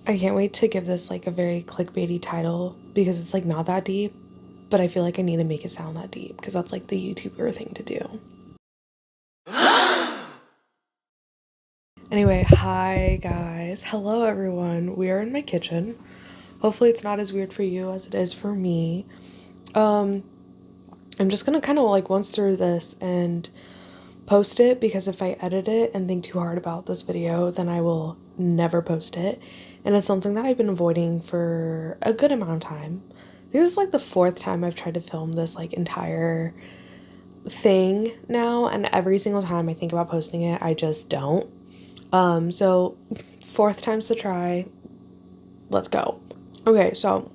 I can't wait to give this like a very clickbaity title because it's like not that deep, but I feel like I need to make it sound that deep because that's like the YouTuber thing to do. Anyway, hi guys. Hello everyone. We are in my kitchen. Hopefully it's not as weird for you as it is for me. I'm just gonna kind of like once through this and post it because if I edit it and think too hard about this video, then I will never post it. And it's something that I've been avoiding for a good amount of time. This is like the fourth time I've tried to film this like entire thing now, and every single time I think about posting it, I just don't. So fourth time's the try. Let's go. Okay, so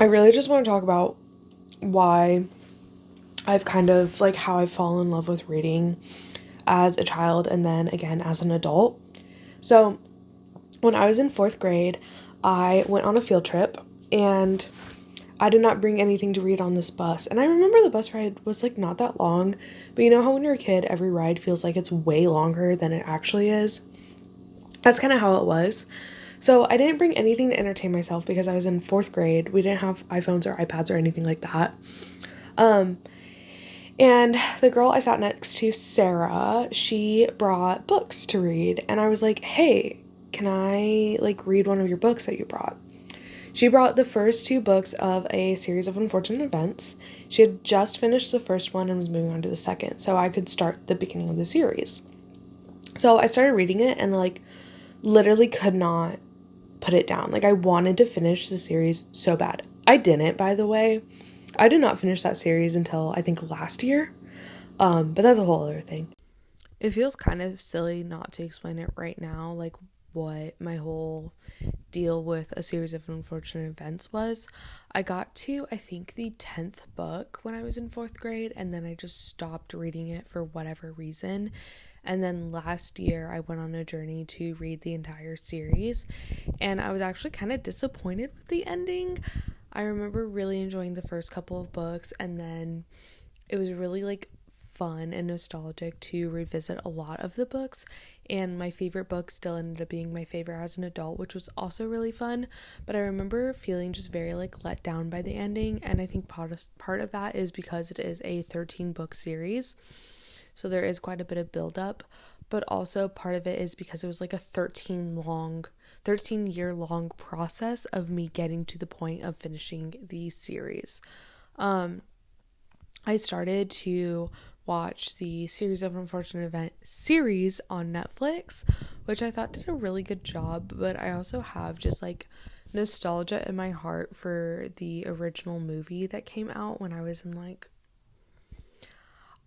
I really just want to talk about why I've kind of like how I've fallen in love with reading as a child and then again as an adult. So when I was in fourth grade, I went on a field trip and I did not bring anything to read on this bus. And I remember the bus ride was like not that long, but you know how when you're a kid, every ride feels like it's way longer than it actually is? That's kind of how it was. So I didn't bring anything to entertain myself because I was in fourth grade. We didn't have iPhones or iPads or anything like that. And the girl I sat next to, Sarah, she brought books to read. And I was like, hey, can I like read one of your books that you brought? She brought the first two books of a series of unfortunate events. She had just finished the first one and was moving on to the second, so I could start the beginning of the series. So I started reading it and like literally could not put it down. Like I wanted to finish the series so bad. I didn't, by the way. I did not finish that series until I think last year. But that's a whole other thing. It feels kind of silly not to explain it right now, like what my whole deal with a series of unfortunate events was. I got to, I think, the 10th book when I was in fourth grade, and then I just stopped reading it for whatever reason. And then last year, I went on a journey to read the entire series, and I was actually kind of disappointed with the ending. I remember really enjoying the first couple of books, and then it was really like fun and nostalgic to revisit a lot of the books, and my favorite book still ended up being my favorite as an adult, which was also really fun. But I remember feeling just very like let down by the ending, and I think part of that is because it is a 13 book series, so there is quite a bit of build up, but also part of it is because it was like a 13 year long process of me getting to the point of finishing the series. I started to watch the series of unfortunate event series on Netflix, which I thought did a really good job, but I also have just like nostalgia in my heart for the original movie that came out when I was in like,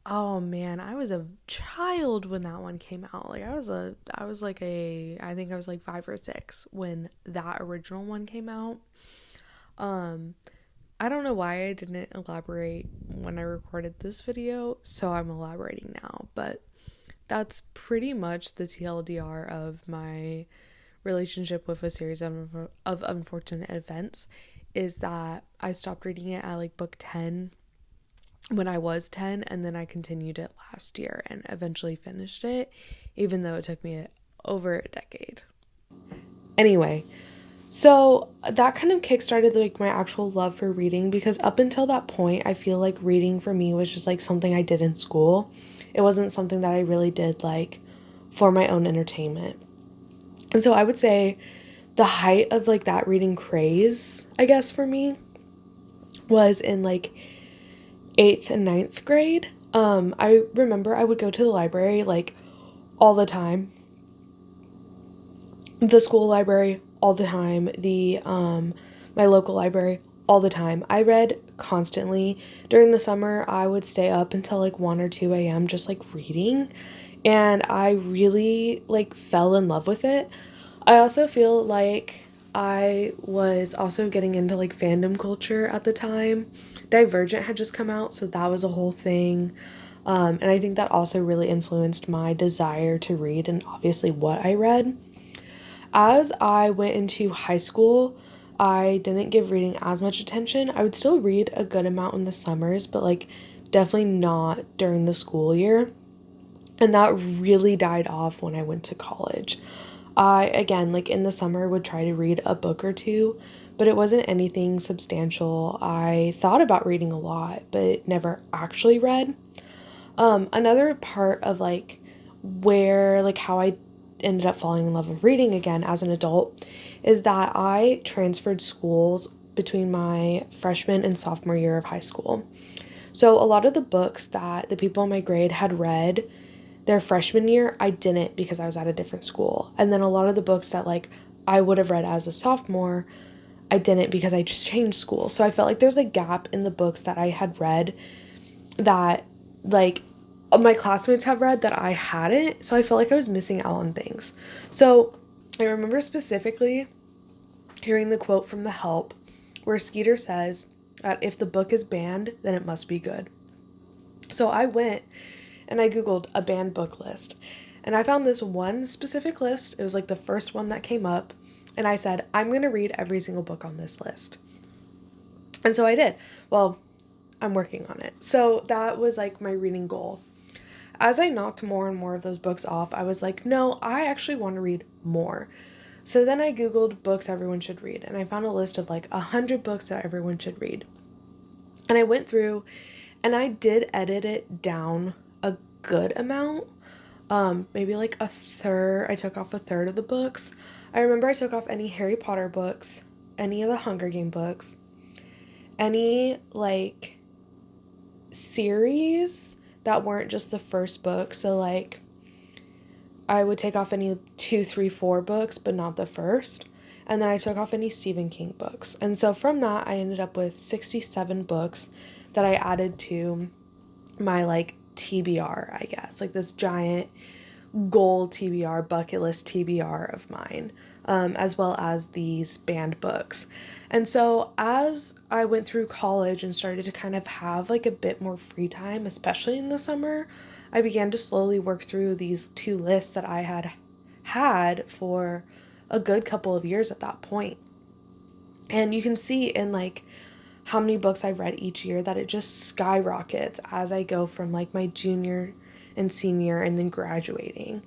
oh man, I was a child when that one came out. Like I think I was like 5 or 6 when that original one came out. I don't know why I didn't elaborate when I recorded this video, so I'm elaborating now, but that's pretty much the TLDR of my relationship with a series of unfortunate events, is that I stopped reading it at like book 10 when I was 10, and then I continued it last year and eventually finished it, even though it took me over a decade. Anyway, so that kind of kickstarted like my actual love for reading, because up until that point, I feel like reading for me was just like something I did in school. It wasn't something that I really did like for my own entertainment. And so I would say the height of like that reading craze, I guess, for me was in like 8th and ninth grade. I remember I would go to the library like all the time, the school library all the time, the my local library all the time. I read constantly. During the summer, I would stay up until like 1 or 2 a.m. just like reading, and I really like fell in love with it. I also feel like I was also getting into like fandom culture at the time. Divergent had just come out, so that was a whole thing. And I think that also really influenced my desire to read and obviously what I read. As I went into high school, I didn't give reading as much attention. I would still read a good amount in the summers, but like definitely not during the school year. And that really died off when I went to college. I, again, like in the summer, would try to read a book or two, but it wasn't anything substantial. I thought about reading a lot, but never actually read. Another part of like where, like, how I ended up falling in love with reading again as an adult is that I transferred schools between my freshman and sophomore year of high school. So a lot of the books that the people in my grade had read their freshman year, I didn't because I was at a different school. And then a lot of the books that like I would have read as a sophomore, I didn't because I just changed school. So I felt like there's a gap in the books that I had read that like my classmates have read that I hadn't. So I felt like I was missing out on things. So I remember specifically hearing the quote from The Help where Skeeter says that if the book is banned, then it must be good. So I went and I Googled a banned book list. And I found this one specific list. It was like the first one that came up. And I said, I'm going to read every single book on this list. And so I did. Well, I'm working on it. So that was like my reading goal. As I knocked more and more of those books off, I was like, no, I actually want to read more. So then I Googled books everyone should read. And I found a list of like 100 books that everyone should read. And I went through and I did edit it down a good amount. Maybe like a third. I took off a third of the books. I remember I took off any Harry Potter books, any of the Hunger Game books, any like series that weren't just the first book. So like I would take off any 2, 3, 4 books, but not the first. And then I took off any Stephen King books. And so from that, I ended up with 67 books that I added to my like TBR, I guess, like this giant goal TBR, bucket list TBR of mine, as well as these banned books. And so as I went through college and started to kind of have like a bit more free time, especially in the summer, I began to slowly work through these 2 lists that I had for a good couple of years at that point. And you can see in like how many books I've read each year that it just skyrockets as I go from like my junior and senior and then graduating.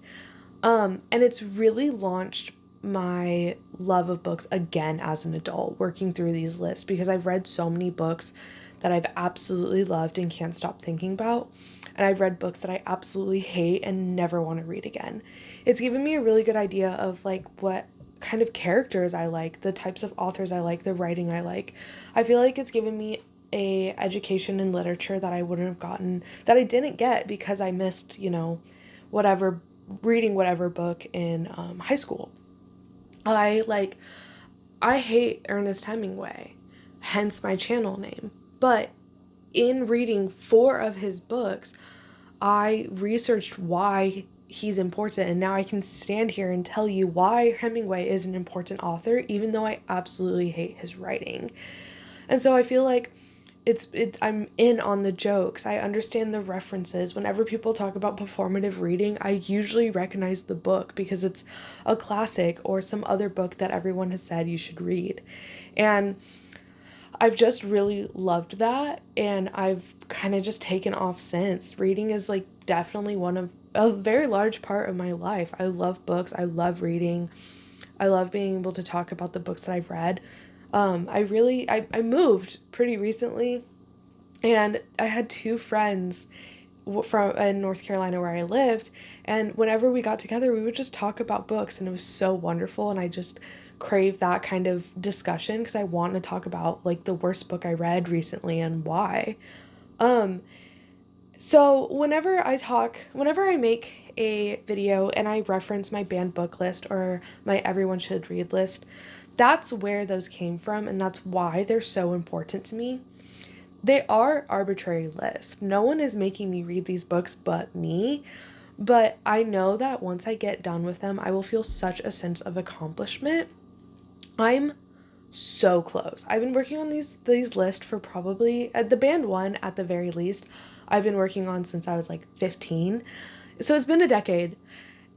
And it's really launched my love of books again as an adult, working through these lists, because I've read so many books that I've absolutely loved and can't stop thinking about. And I've read books that I absolutely hate and never want to read again. It's given me a really good idea of like what kind of characters I like, the types of authors I like, the writing I like. I feel like it's given me a education in literature that I wouldn't have gotten, that I didn't get because I missed, whatever, reading whatever book in high school. I hate Ernest Hemingway, hence my channel name. But in reading 4 of his books, I researched why he's important, and now I can stand here and tell you why Hemingway is an important author, even though I absolutely hate his writing. And so I feel like it's I'm in on the jokes. I understand the references. Whenever people talk about performative reading, I usually recognize the book because it's a classic or some other book that everyone has said you should read. And I've just really loved that, and I've kind of just taken off since. Reading is like definitely one of a very large part of my life. I love books. I love reading. I love being able to talk about the books that I've read. I moved pretty recently, and I had 2 friends from in North Carolina where I lived, and whenever we got together, we would just talk about books, and it was so wonderful, and I just crave that kind of discussion because I want to talk about like the worst book I read recently and why. Um, so whenever I make a video and I reference my banned book list or my everyone should read list, that's where those came from, and that's why they're so important to me. They are arbitrary lists. No one is making me read these books but me. But I know that once I get done with them, I will feel such a sense of accomplishment. I'm so close. I've been working on these lists for probably the band one at the very least. I've been working on since I was like 15. So it's been a decade.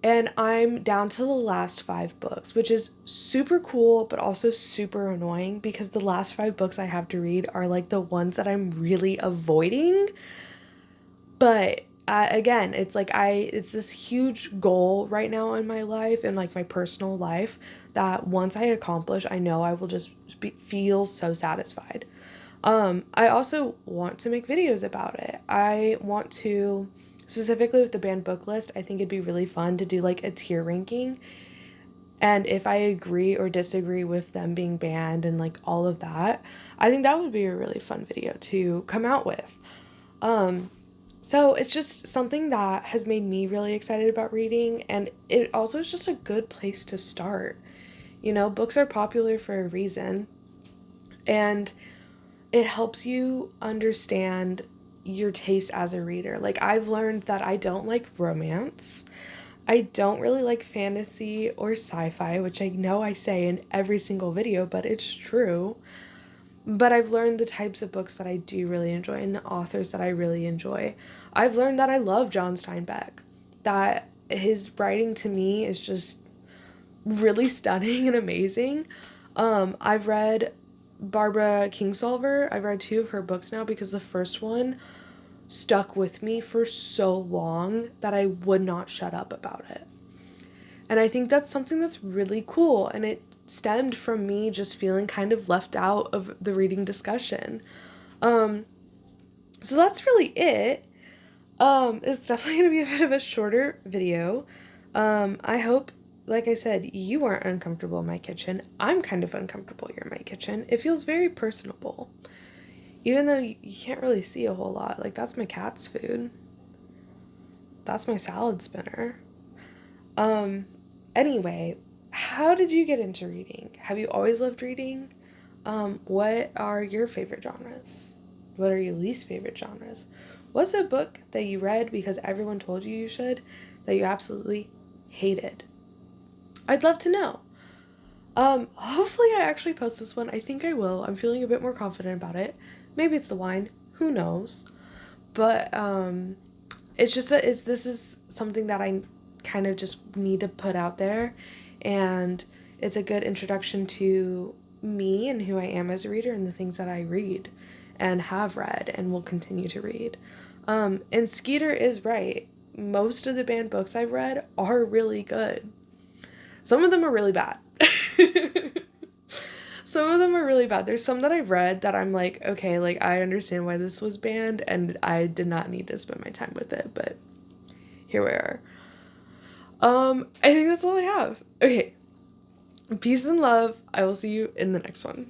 And I'm down to the last 5 books, which is super cool, but also super annoying because the last 5 books I have to read are like the ones that I'm really avoiding. But again, it's like it's this huge goal right now in my life and like my personal life that once I accomplish, I know I will just feel so satisfied. I also want to make videos about it. I want to, specifically with the banned book list, I think it'd be really fun to do like a tier ranking. And if I agree or disagree with them being banned and like all of that, I think that would be a really fun video to come out with. So it's just something that has made me really excited about reading, and it also is just a good place to start. You know, books are popular for a reason, and it helps you understand your taste as a reader. Like, I've learned that I don't like romance. I don't really like fantasy or sci-fi, which I know I say in every single video, but it's true. But I've learned the types of books that I do really enjoy and the authors that I really enjoy. I've learned that I love John Steinbeck, that his writing to me is just really stunning and amazing. I've read Barbara Kingsolver. I've read 2 of her books now because the first one stuck with me for so long that I would not shut up about it. And I think that's something that's really cool, and it stemmed from me just feeling kind of left out of the reading discussion. So that's really it. It's definitely going to be a bit of a shorter video. I hope, like I said, you aren't uncomfortable in my kitchen. I'm kind of uncomfortable here in my kitchen. It feels very personable. Even though you can't really see a whole lot. Like, that's my cat's food. That's my salad spinner. Anyway, how did you get into reading? Have you always loved reading? What are your favorite genres? What are your least favorite genres? What's a book that you read because everyone told you should that you absolutely hated? I'd love to know. Hopefully I actually post this one. I think I will. I'm feeling a bit more confident about it. Maybe it's the wine. Who knows? But, it's just that this is something that I kind of just need to put out there, and it's a good introduction to me and who I am as a reader and the things that I read and have read and will continue to read. And Skeeter is right. Most of the banned books I've read are really good. Some of them are really bad. Some of them are really bad. There's some that I've read that I'm like, okay, like, I understand why this was banned, and I did not need to spend my time with it, but here we are. I think that's all I have. Okay. Peace and love. I will see you in the next one.